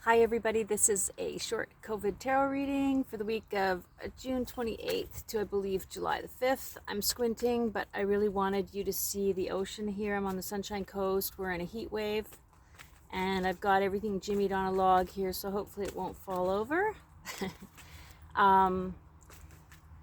Hi everybody, this is a short COVID tarot reading for the week of June 28th to I believe July the 5th. I'm squinting, but I really wanted you to see the ocean here. I'm on the Sunshine Coast. We're in a heat wave and I've got everything jimmied on a log here, so hopefully it won't fall over.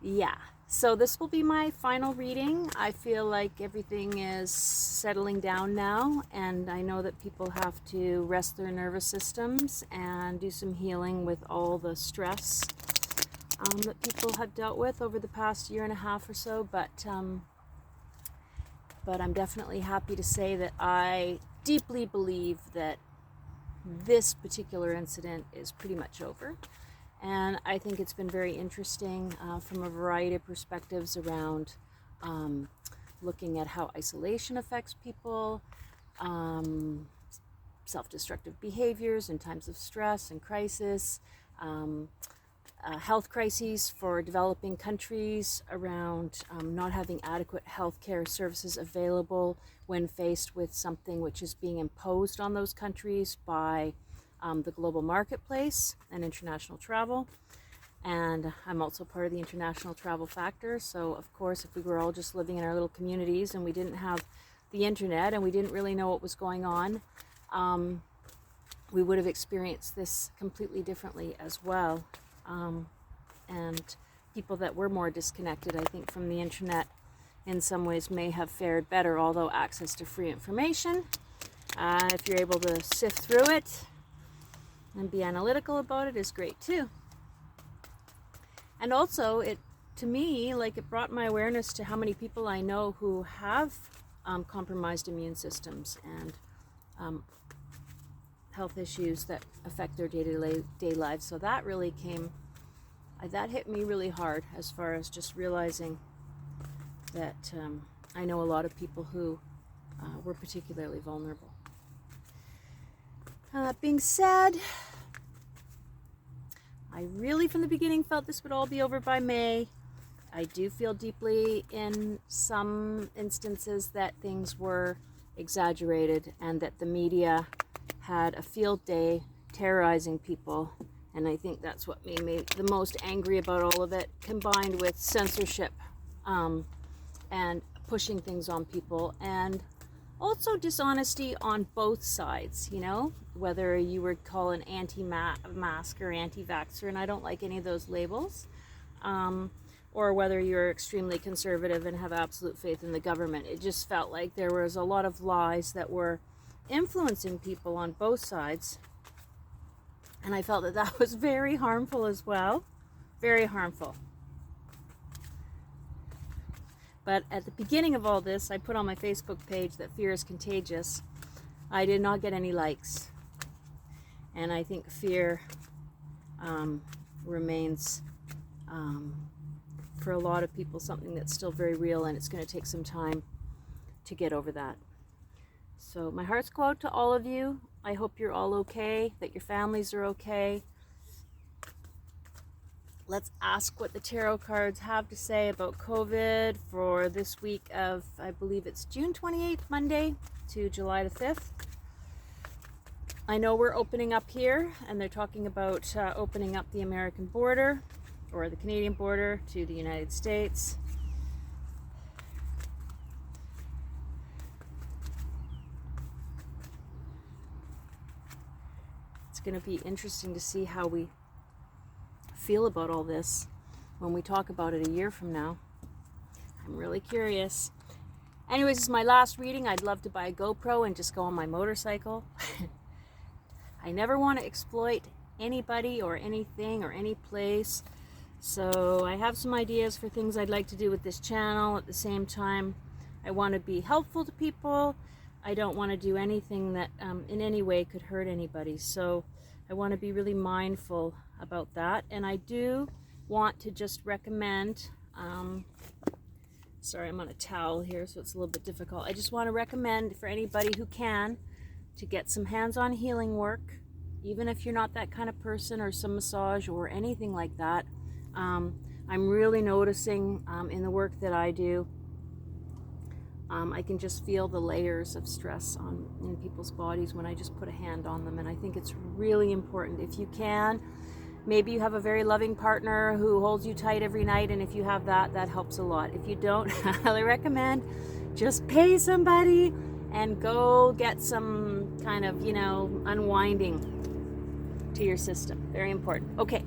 Yeah, so this will be my final reading. I feel like everything is settling down now, and I know that people have to rest their nervous systems and do some healing with all the stress that people have dealt with over the past year and a half or so, but I'm definitely happy to say that I deeply believe that this particular incident is pretty much over. And I think it's been very interesting from a variety of perspectives around looking at how isolation affects people, self-destructive behaviors in times of stress and crisis, health crises for developing countries around not having adequate healthcare services available when faced with something which is being imposed on those countries by the global marketplace and international travel. And I'm also part of the international travel factor. So of course, if we were all just living in our little communities and we didn't have the internet and we didn't really know what was going on, we would have experienced this completely differently as well. And people that were more disconnected, I think, from the internet in some ways may have fared better, although access to free information, if you're able to sift through it and be analytical about it, is great too. And also, to me, it brought my awareness to how many people I know who have compromised immune systems and health issues that affect their day-to-day lives. So that really that hit me really hard, as far as just realizing that I know a lot of people who were particularly vulnerable. That being said, I really from the beginning felt this would all be over by May. I do feel deeply in some instances that things were exaggerated and that the media had a field day terrorizing people. And I think that's what made me the most angry about all of it, combined with censorship and pushing things on people, and also dishonesty on both sides, whether you would call an anti-mask or anti-vaxxer, and I don't like any of those labels, or whether you're extremely conservative and have absolute faith in the government. It just felt like there was a lot of lies that were influencing people on both sides. And I felt that was very harmful as well. Very harmful. But at the beginning of all this, I put on my Facebook page that fear is contagious. I did not get any likes. And I think fear remains, for a lot of people, something that's still very real, and it's going to take some time to get over that. So my hearts go out to all of you. I hope you're all okay, that your families are okay. Let's ask what the tarot cards have to say about COVID for this week of, I believe it's June 28th, Monday, to July the 5th. I know we're opening up here, and they're talking about opening up the American border, or the Canadian border, to the United States. It's going to be interesting to see how we feel about all this when we talk about it a year from now. I'm really curious. Anyways, this is my last reading. I'd love to buy a GoPro and just go on my motorcycle. I never want to exploit anybody or anything or any place. So I have some ideas for things I'd like to do with this channel. At the same time, I want to be helpful to people. I don't want to do anything that in any way could hurt anybody. So I want to be really mindful about that. And I do want to just recommend, sorry, I'm on a towel here, so it's a little bit difficult. I just want to recommend for anybody who can to get some hands-on healing work, even if you're not that kind of person, or some massage or anything like that. I'm really noticing in the work that I do, I can just feel the layers of stress in people's bodies when I just put a hand on them. And I think it's really important. If you can, maybe you have a very loving partner who holds you tight every night, and if you have that, that helps a lot. If you don't, I highly recommend just pay somebody and go get some kind of, unwinding to your system. Very important. Okay,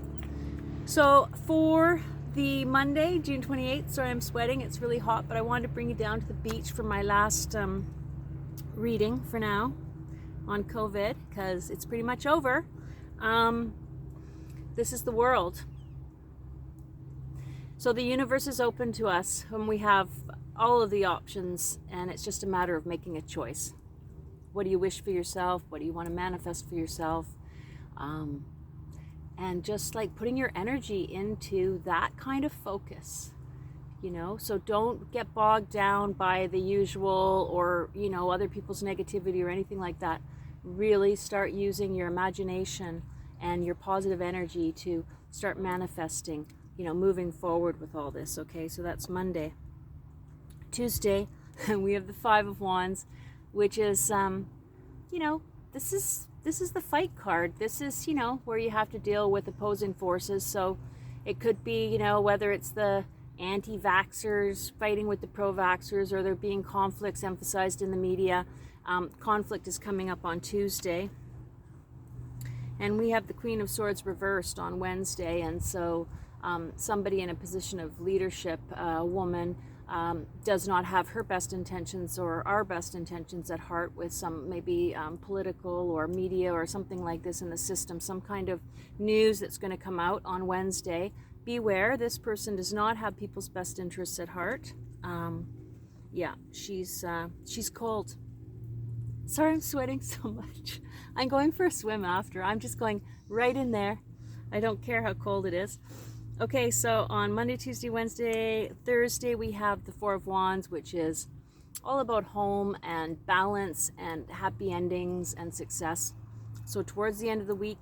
so for the Monday, June 28th, sorry I'm sweating, it's really hot, but I wanted to bring you down to the beach for my last reading for now on COVID, because it's pretty much over. This is the world. So the universe is open to us when we have all of the options, and it's just a matter of making a choice. What do you wish for yourself? What do you want to manifest for yourself? And just like putting your energy into that kind of focus, so don't get bogged down by the usual or, other people's negativity or anything like that. Really start using your imagination and your positive energy to start manifesting, moving forward with all this. Okay, so that's Monday. Tuesday, we have the Five of Wands, which is, this is the fight card. This is, where you have to deal with opposing forces. So it could be, whether it's the anti-vaxxers fighting with the pro-vaxxers, or there being conflicts emphasized in the media. Conflict is coming up on Tuesday. And we have the Queen of Swords reversed on Wednesday. And so somebody in a position of leadership, a woman, does not have her best intentions or our best intentions at heart, with some maybe political or media or something like this in the system, some kind of news that's going to come out on Wednesday. Beware, this person does not have people's best interests at heart. She's cold. Sorry, I'm sweating so much. I'm going for a swim after. I'm just going right in there. I don't care how cold it is. Okay, so on Monday, Tuesday, Wednesday, Thursday, we have the Four of Wands, which is all about home and balance and happy endings and success. So towards the end of the week,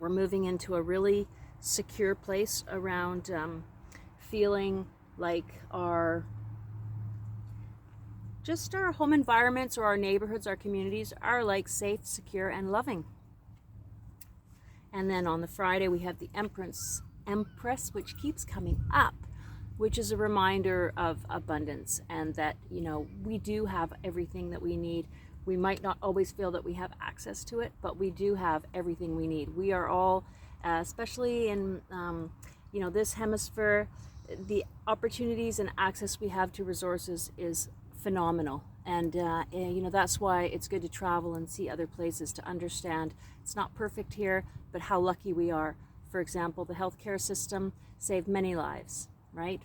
we're moving into a really secure place around feeling like our home environments or our neighborhoods, our communities are like safe, secure, and loving. And then on the Friday, we have the Empress, which keeps coming up, which is a reminder of abundance, and that, we do have everything that we need. We might not always feel that we have access to it, but we do have everything we need. We are all, especially in, this hemisphere, the opportunities and access we have to resources is phenomenal. And, that's why it's good to travel and see other places to understand it's not perfect here, but how lucky we are. For example, the healthcare system saved many lives, right?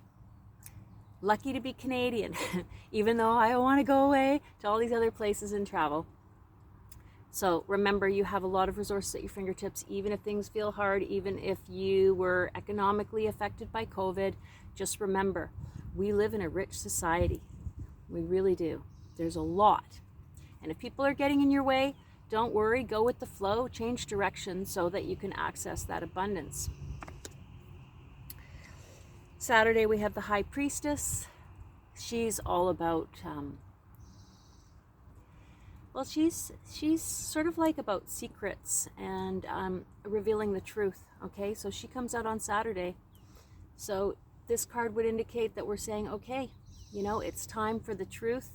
Lucky to be Canadian, even though I want to go away to all these other places and travel. So remember, you have a lot of resources at your fingertips, even if things feel hard, even if you were economically affected by COVID. Just remember, we live in a rich society. We really do. There's a lot. And if people are getting in your way, don't worry, go with the flow, change direction so that you can access that abundance. Saturday, we have the High Priestess. She's all about, she's sort of like about secrets and revealing the truth, okay? So she comes out on Saturday. So this card would indicate that we're saying, okay, it's time for the truth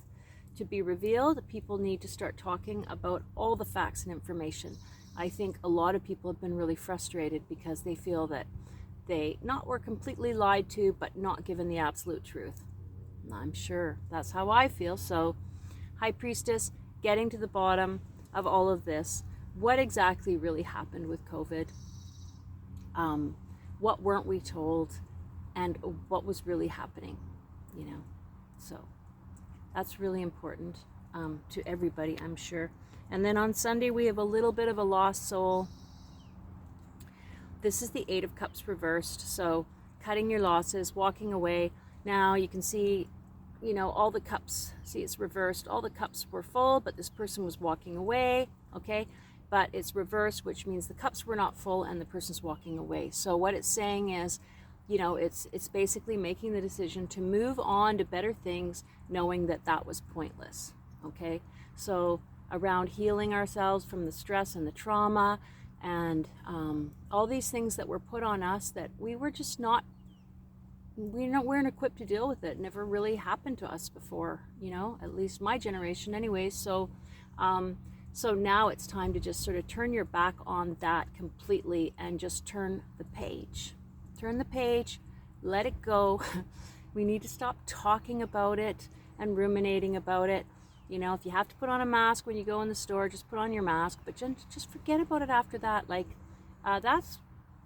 to be revealed. People need to start talking about all the facts and information. I think a lot of people have been really frustrated because they feel that they were completely lied to, but not given the absolute truth. I'm sure that's how I feel. So, High Priestess, getting to the bottom of all of this. What exactly really happened with COVID? What weren't we told? And what was really happening? So that's really important to everybody, I'm sure. And then on Sunday, we have a little bit of a lost soul. This is the Eight of Cups reversed. So cutting your losses, walking away. Now you can see, all the cups. See, it's reversed. All the cups were full, but this person was walking away, okay? But it's reversed, which means the cups were not full and the person's walking away. So what it's saying is, you know, it's basically making the decision to move on to better things, knowing that that was pointless. Okay, so around healing ourselves from the stress and the trauma and all these things that were put on us that we were just not, we weren't equipped to deal with. It never really happened to us before, you know, at least my generation anyways. So so now it's time to just sort of turn your back on that completely and just turn the page. Turn the page, let it go. We need to stop talking about it and ruminating about it. You know, if you have to put on a mask when you go in the store, just put on your mask, but just forget about it after that. Like, that's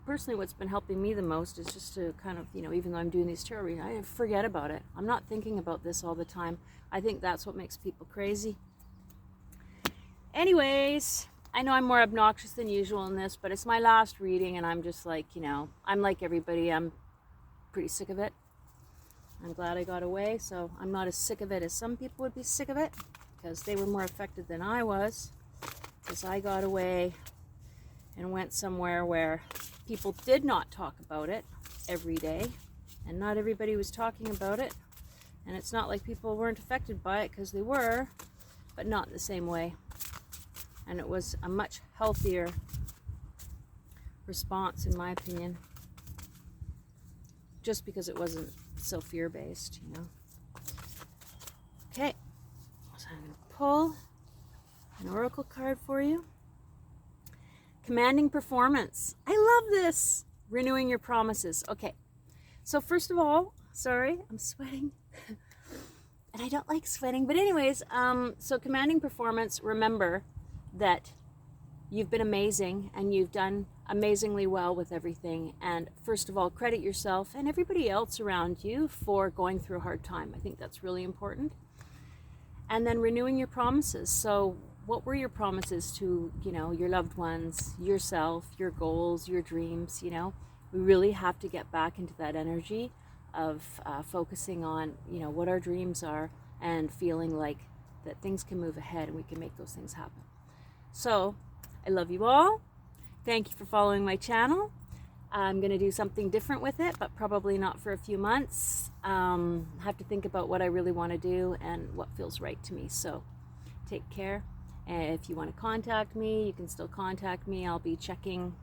personally what's been helping me the most, is just to kind of, you know, even though I'm doing these tarot readings, I forget about it. I'm not thinking about this all the time. I think that's what makes people crazy. Anyways, I know I'm more obnoxious than usual in this, but it's my last reading and I'm just like, you know, I'm like everybody, I'm pretty sick of it. I'm glad I got away, so I'm not as sick of it as some people would be sick of it, because they were more affected than I was, because I got away and went somewhere where people did not talk about it every day, and not everybody was talking about it, and it's not like people weren't affected by it, because they were, but not in the same way. And it was a much healthier response, in my opinion, just because it wasn't so fear-based, you know. Okay, so I'm going to pull an oracle card for you. Commanding performance. I love this. Renewing your promises. Okay, so first of all, sorry, I'm sweating. And I don't like sweating, but anyways, so commanding performance, remember that you've been amazing and you've done amazingly well with everything. And first of all, credit yourself and everybody else around you for going through a hard time. I think that's really important. And then renewing your promises. So what were your promises to, you know, your loved ones, yourself, your goals, your dreams? You know, we really have to get back into that energy of focusing on, you know, what our dreams are and feeling like that things can move ahead and we can make those things happen. So I love you all. Thank you for following my channel. I'm going to do something different with it, but probably not for a few months. Have to think about what I really want to do and what feels right to me. So take care. And if you want to contact me, you can still contact me. I'll be checking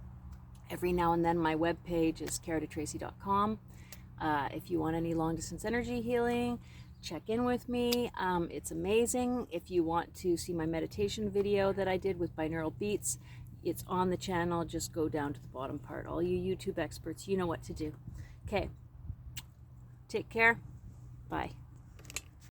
every now and then. My webpage is caritatracy.com. If you want any long distance energy healing, check in with me. It's amazing. If you want to see my meditation video that I did with binaural beats, it's on the channel. Just go down to the bottom part. All you YouTube experts, you know what to do. Okay, take care. Bye.